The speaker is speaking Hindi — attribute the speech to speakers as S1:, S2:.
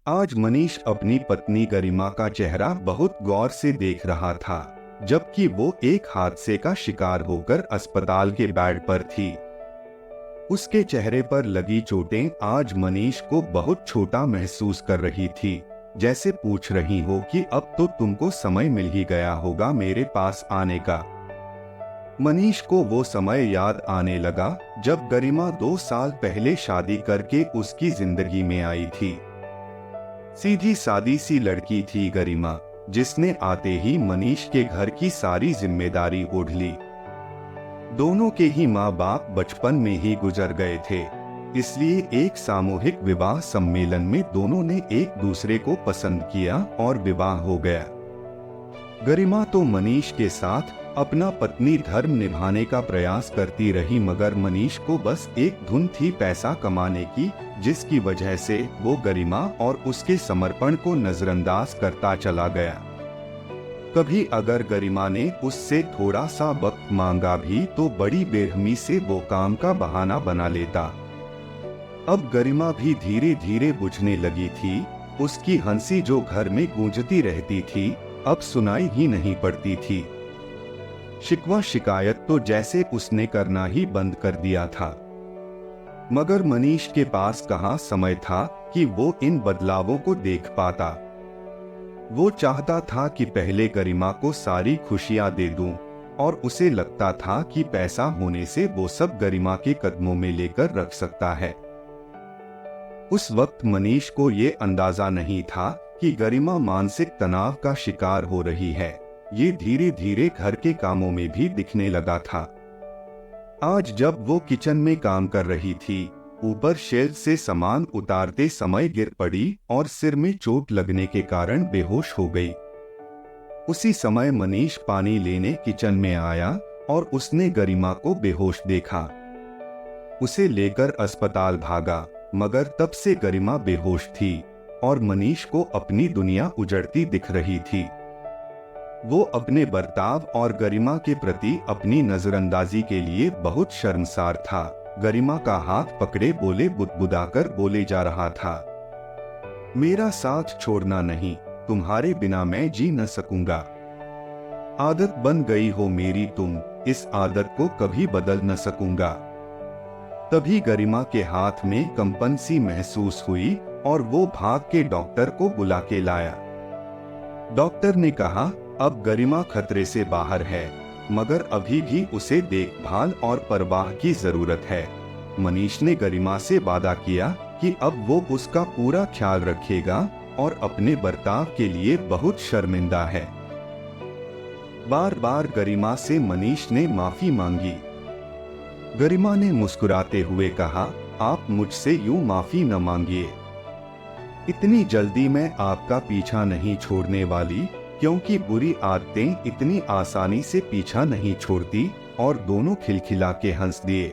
S1: आज मनीष अपनी पत्नी गरिमा का चेहरा बहुत गौर से देख रहा था, जबकि वो एक हादसे का शिकार होकर अस्पताल के बेड पर थी। उसके चेहरे पर लगी चोटें आज मनीष को बहुत छोटा महसूस कर रही थी, जैसे पूछ रही हो कि अब तो तुमको समय मिल ही गया होगा मेरे पास आने का। मनीष को वो समय याद आने लगा जब गरिमा 2 साल पहले शादी करके उसकी जिंदगी में आई थी। सीधी सादी सी लड़की थी गरिमा, जिसने आते ही मनीष के घर की सारी जिम्मेदारी ओढ़ ली। दोनों के ही माँ बाप बचपन में ही गुजर गए थे, इसलिए एक सामूहिक विवाह सम्मेलन में दोनों ने एक दूसरे को पसंद किया और विवाह हो गया। गरिमा तो मनीष के साथ अपना पत्नी धर्म निभाने का प्रयास करती रही, मगर मनीष को बस एक धुन थी पैसा कमाने की, जिसकी वजह से वो गरिमा और उसके समर्पण को नजरअंदाज करता चला गया। कभी अगर गरिमा ने उससे थोड़ा सा वक्त मांगा भी तो बड़ी बेरहमी से वो काम का बहाना बना लेता। अब गरिमा भी धीरे धीरे बुझने लगी थी। उसकी हंसी जो घर में गूंजती रहती थी, अब सुनाई ही नहीं पड़ती थी। शिकवा शिकायत तो जैसे उसने करना ही बंद कर दिया था। मगर मनीष के पास कहाँ समय था कि वो इन बदलावों को देख पाता। वो चाहता था कि पहले गरिमा को सारी खुशियां दे दूं, और उसे लगता था कि पैसा होने से वो सब गरिमा के कदमों में लेकर रख सकता है। उस वक्त मनीष को ये अंदाजा नहीं था कि गरिमा मानसिक तनाव का शिकार हो रही है। ये धीरे धीरे घर के कामों में भी दिखने लगा था। आज जब वो किचन में काम कर रही थी, ऊपर शेल्फ से सामान उतारते समय गिर पड़ी और सिर में चोट लगने के कारण बेहोश हो गई। उसी समय मनीष पानी लेने किचन में आया और उसने गरिमा को बेहोश देखा। उसे लेकर अस्पताल भागा, मगर तब से गरिमा बेहोश थी और मनीष को अपनी दुनिया उजड़ती दिख रही थी। वो अपने बर्ताव और गरिमा के प्रति अपनी नजरअंदाजी के लिए बहुत शर्मसार था। गरिमा का हाथ पकड़े बोले बुदबुदाकर बोले जा रहा था, मेरा साथ छोड़ना नहीं, तुम्हारे बिना मैं जी न सकूंगा। आदत बन गई हो मेरी तुम, इस आदत को कभी बदल न सकूंगा। तभी गरिमा के हाथ में कंपन सी महसूस हुई और वो भाग के डॉक्टर को बुला के लाया। डॉक्टर ने कहा, अब गरिमा खतरे से बाहर है, मगर अभी भी उसे देखभाल और परवाह की जरूरत है। मनीष ने गरिमा से वादा किया कि अब वो उसका पूरा ख्याल रखेगा और अपने बर्ताव के लिए बहुत शर्मिंदा है। बार बार गरिमा से मनीष ने माफी मांगी। गरिमा ने मुस्कुराते हुए कहा, आप मुझसे यूं माफी न मांगिए। इतनी जल्दी मैं आपका पीछा नहीं छोड़ने वाली, क्योंकि बुरी आदतें इतनी आसानी से पीछा नहीं छोड़ती। और दोनों खिलखिला के हंस दिए।